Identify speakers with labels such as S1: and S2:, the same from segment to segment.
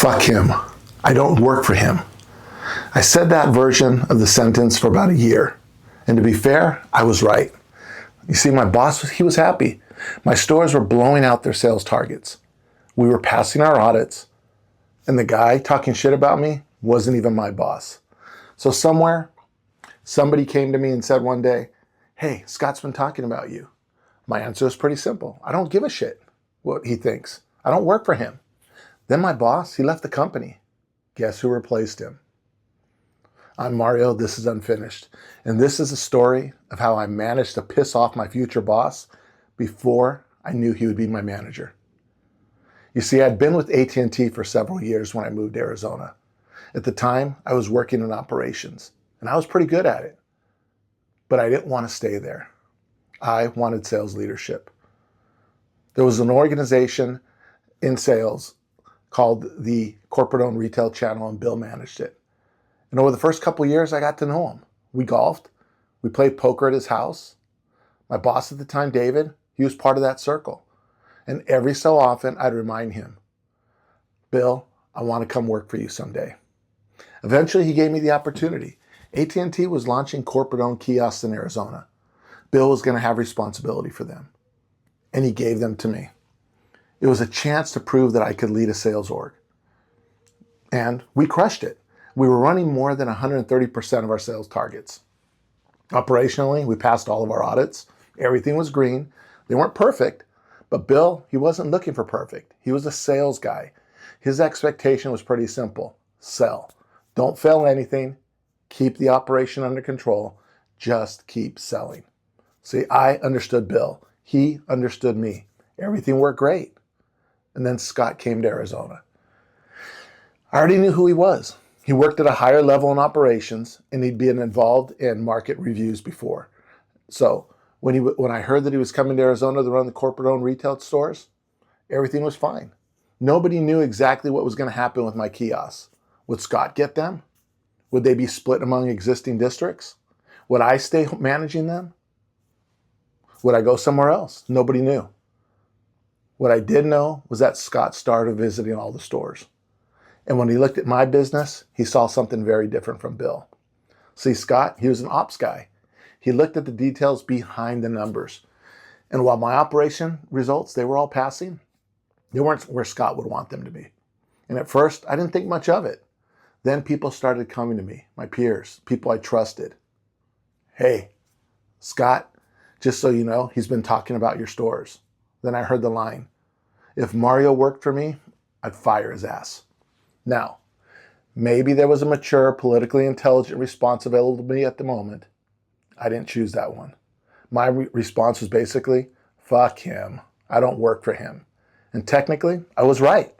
S1: Fuck him. I don't work for him. I said that version of the sentence for about a year. And to be fair, I was right. You see, my boss, he was happy. My stores were blowing out their sales targets. We were passing our audits. And the guy talking shit about me wasn't even my boss. So somebody came to me and said one day, "Hey, Scott's been talking about you." My answer is pretty simple. I don't give a shit what he thinks. I don't work for him. Then my boss, he left the company. Guess who replaced him? I'm Mario, this is Unfinished. And this is a story of how I managed to piss off my future boss before I knew he would be my manager. You see, I'd been with AT&T for several years when I moved to Arizona. At the time, I was working in operations, and I was pretty good at it. But I didn't want to stay there. I wanted sales leadership. There was an organization in sales called the Corporate-Owned Retail Channel, and Bill managed it. And over the first couple of years, I got to know him. We golfed. We played poker at his house. My boss at the time, David, he was part of that circle. And every so often, I'd remind him, "Bill, I want to come work for you someday." Eventually, he gave me the opportunity. AT&T was launching corporate-owned kiosks in Arizona. Bill was going to have responsibility for them. And he gave them to me. It was a chance to prove that I could lead a sales org. And we crushed it. We were running more than 130% of our sales targets. Operationally, we passed all of our audits. Everything was green. They weren't perfect, but Bill, he wasn't looking for perfect. He was a sales guy. His expectation was pretty simple. Sell. Don't fail anything. Keep the operation under control. Just keep selling. See, I understood Bill. He understood me. Everything worked great. And then Scott came to Arizona. I already knew who he was. He worked at a higher level in operations, and he'd been involved in market reviews before. So when I heard that he was coming to Arizona to run the corporate-owned retail stores, everything was fine. Nobody knew exactly what was going to happen with my kiosks. Would Scott get them? Would they be split among existing districts? Would I stay managing them? Would I go somewhere else? Nobody knew. What I did know was that Scott started visiting all the stores. And when he looked at my business, he saw something very different from Bill. See, Scott, he was an ops guy. He looked at the details behind the numbers. And while my operation results, they were all passing, they weren't where Scott would want them to be. And at first, I didn't think much of it. Then people started coming to me, my peers, people I trusted. "Hey, Scott, just so you know, he's been talking about your stores." Then I heard the line, "If Mario worked for me, I'd fire his ass." Now, maybe there was a mature, politically intelligent response available to me at the moment. I didn't choose that one. My response was basically, "Fuck him. I don't work for him." And technically, I was right.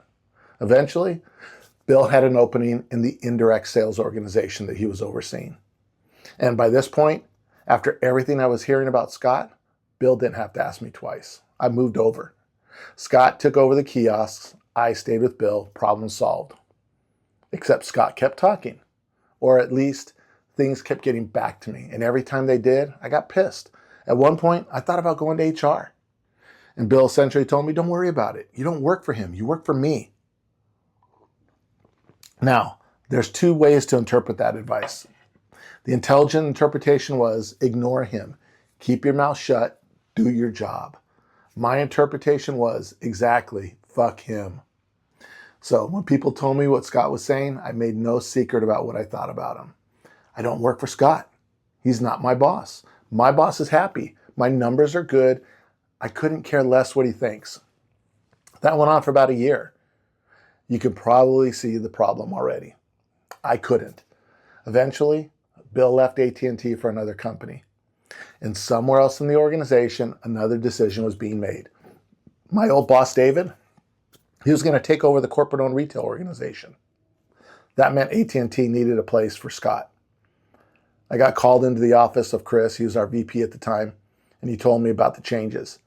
S1: Eventually, Bill had an opening in the indirect sales organization that he was overseeing. And by this point, after everything I was hearing about Scott, Bill didn't have to ask me twice. I moved over. Scott took over the kiosks. I stayed with Bill. Problem solved. Except Scott kept talking. Or at least things kept getting back to me. And every time they did, I got pissed. At one point, I thought about going to HR. And Bill essentially told me, "Don't worry about it. You don't work for him. You work for me." Now, there's two ways to interpret that advice. The intelligent interpretation was, ignore him. Keep your mouth shut. Do your job. My interpretation was, exactly, fuck him. So when people told me what Scott was saying, I made no secret about what I thought about him. I don't work for Scott. He's not my boss. My boss is happy. My numbers are good. I couldn't care less what he thinks. That went on for about a year. You can probably see the problem already. I couldn't. Eventually, Bill left AT&T for another company. And somewhere else in the organization, another decision was being made. My old boss, David, he was going to take over the corporate-owned retail organization. That meant AT&T needed a place for Scott. I got called into the office of Chris, he was our VP at the time, and he told me about the changes.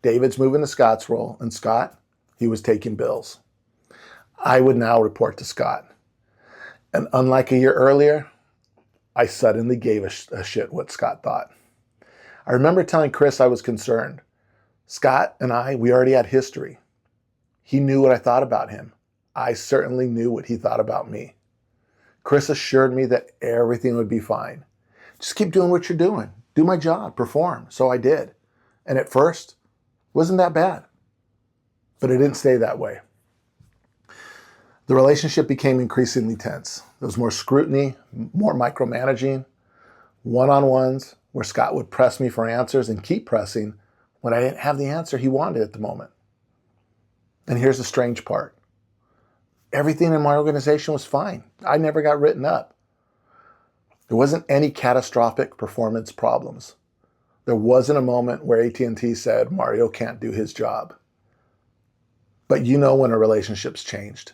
S1: David's moving to Scott's role, and Scott, he was taking Bill's. I would now report to Scott. And unlike a year earlier, I suddenly gave a shit what Scott thought. I remember telling Chris I was concerned. Scott and we already had history. He knew what I thought about him. I certainly knew what he thought about me. Chris assured me that everything would be fine. Just keep doing what you're doing. Do my job, perform. So I did. And at first, it wasn't that bad. But it didn't stay that way. The relationship became increasingly tense. There was more scrutiny, more micromanaging, one-on-ones where Scott would press me for answers and keep pressing when I didn't have the answer he wanted at the moment. And here's the strange part. Everything in my organization was fine. I never got written up. There wasn't any catastrophic performance problems. There wasn't a moment where AT&T said Mario can't do his job. But you know when a relationship's changed.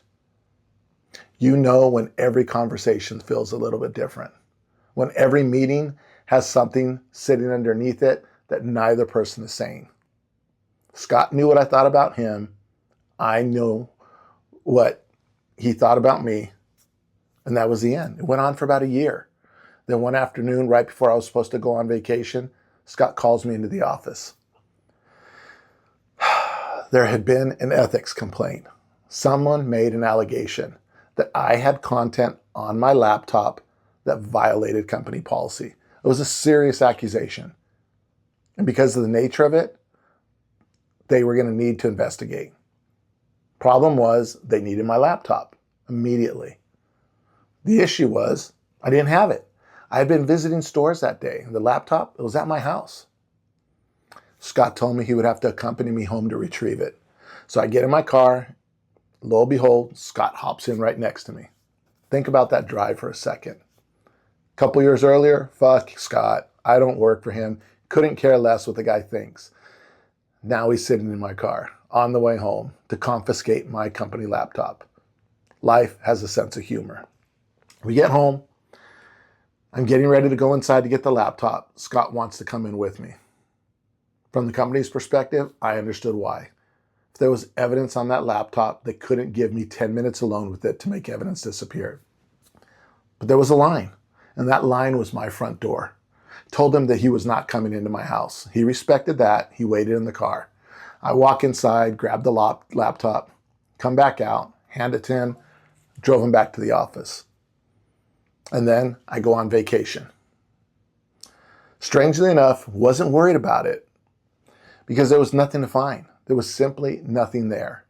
S1: You know when every conversation feels a little bit different. When every meeting has something sitting underneath it that neither person is saying. Scott knew what I thought about him. I knew what he thought about me. And that was the end. It went on for about a year. Then one afternoon, right before I was supposed to go on vacation, Scott calls me into the office. There had been an ethics complaint. Someone made an allegation that I had content on my laptop that violated company policy. It was a serious accusation. And because of the nature of it, they were going to need to investigate. Problem was, they needed my laptop immediately. The issue was, I didn't have it. I had been visiting stores that day. The laptop, it was at my house. Scott told me he would have to accompany me home to retrieve it. So I get in my car. Lo and behold, Scott hops in right next to me. Think about that drive for a second. A couple years earlier, fuck Scott. I don't work for him. Couldn't care less what the guy thinks. Now he's sitting in my car on the way home to confiscate my company laptop. Life has a sense of humor. We get home. I'm getting ready to go inside to get the laptop. Scott wants to come in with me. From the company's perspective, I understood why. If there was evidence on that laptop, they couldn't give me 10 minutes alone with it to make evidence disappear. But there was a line, and that line was my front door. Told him that he was not coming into my house. He respected that. He waited in the car. I walk inside, grab the laptop, come back out, hand it to him, drove him back to the office. And then I go on vacation. Strangely enough, wasn't worried about it because there was nothing to find. There was simply nothing there.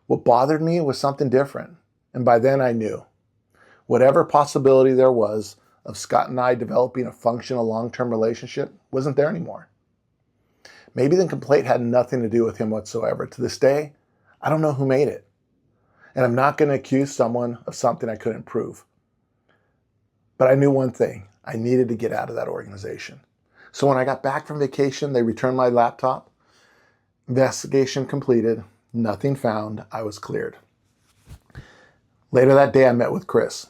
S1: What bothered me was something different. And by then I knew. Whatever possibility there was of Scott and I developing a functional long-term relationship wasn't there anymore. Maybe the complaint had nothing to do with him whatsoever. To this day, I don't know who made it. And I'm not going to accuse someone of something I couldn't prove. But I knew one thing. I needed to get out of that organization. So when I got back from vacation, they returned my laptop. Investigation completed. Nothing found. I was cleared. Later that day, I met with Chris.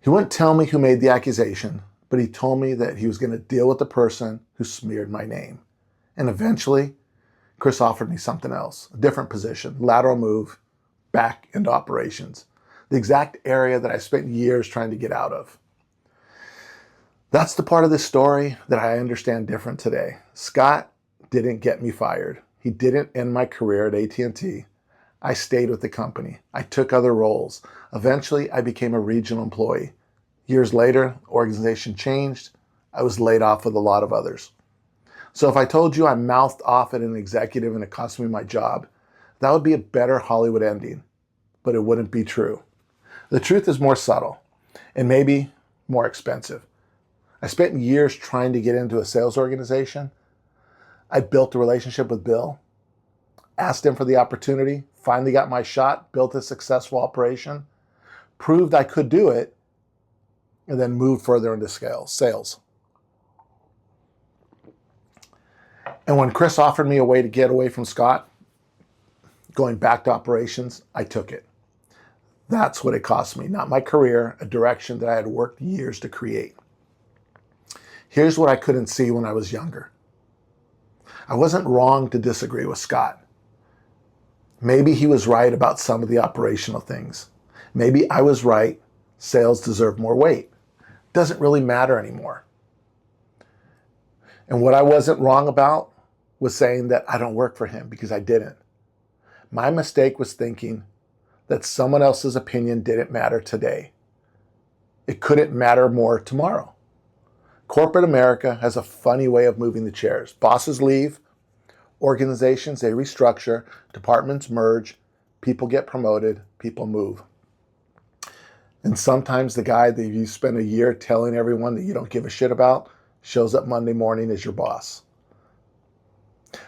S1: He wouldn't tell me who made the accusation, but he told me that he was going to deal with the person who smeared my name. And eventually, Chris offered me something else, a different position, lateral move, back into operations, the exact area that I spent years trying to get out of. That's the part of this story that I understand different today. Scott didn't get me fired. He didn't end my career at AT&T. I stayed with the company. I took other roles. Eventually, I became a regional employee. Years later, the organization changed. I was laid off with a lot of others. So if I told you I mouthed off at an executive and it cost me my job, that would be a better Hollywood ending, but it wouldn't be true. The truth is more subtle and maybe more expensive. I spent years trying to get into a sales organization. I built a relationship with Bill, asked him for the opportunity, finally got my shot, built a successful operation, proved I could do it, and then moved further into sales. And when Chris offered me a way to get away from Scott, going back to operations, I took it. That's what it cost me, not my career, a direction that I had worked years to create. Here's what I couldn't see when I was younger. I wasn't wrong to disagree with Scott. Maybe he was right about some of the operational things. Maybe I was right, sales deserve more weight. Doesn't really matter anymore. And what I wasn't wrong about was saying that I don't work for him, because I didn't. My mistake was thinking that someone else's opinion didn't matter today. It couldn't matter more tomorrow. Corporate America has a funny way of moving the chairs. Bosses leave, organizations, they restructure, departments merge, people get promoted, people move. And sometimes the guy that you spend a year telling everyone that you don't give a shit about shows up Monday morning as your boss.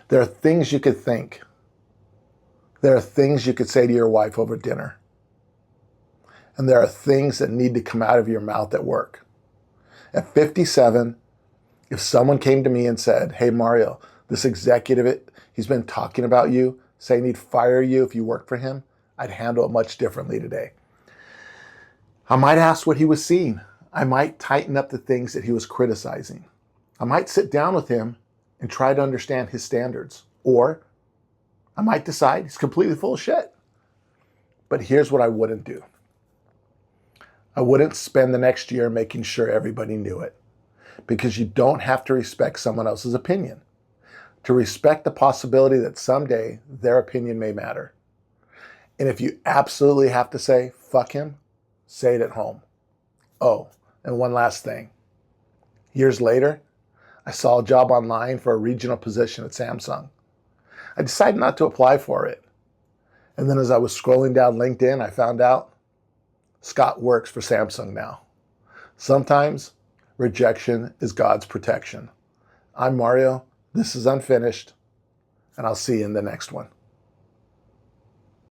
S1: There are things you could think. There are things you could say to your wife over dinner. And there are things that need to come out of your mouth at work. At 57, if someone came to me and said, hey, Mario, this executive, he's been talking about you, saying he'd fire you if you worked for him, I'd handle it much differently today. I might ask what he was seeing. I might tighten up the things that he was criticizing. I might sit down with him and try to understand his standards. Or I might decide he's completely full of shit. But here's what I wouldn't do. I wouldn't spend the next year making sure everybody knew it. Because you don't have to respect someone else's opinion. To respect the possibility that someday their opinion may matter. And if you absolutely have to say, fuck him, say it at home. Oh, and one last thing. Years later, I saw a job online for a regional position at Samsung. I decided not to apply for it. And then as I was scrolling down LinkedIn, I found out Scott works for Samsung now. Sometimes rejection is God's protection. I'm Mario. This is Unfinished, and I'll see you in the next one.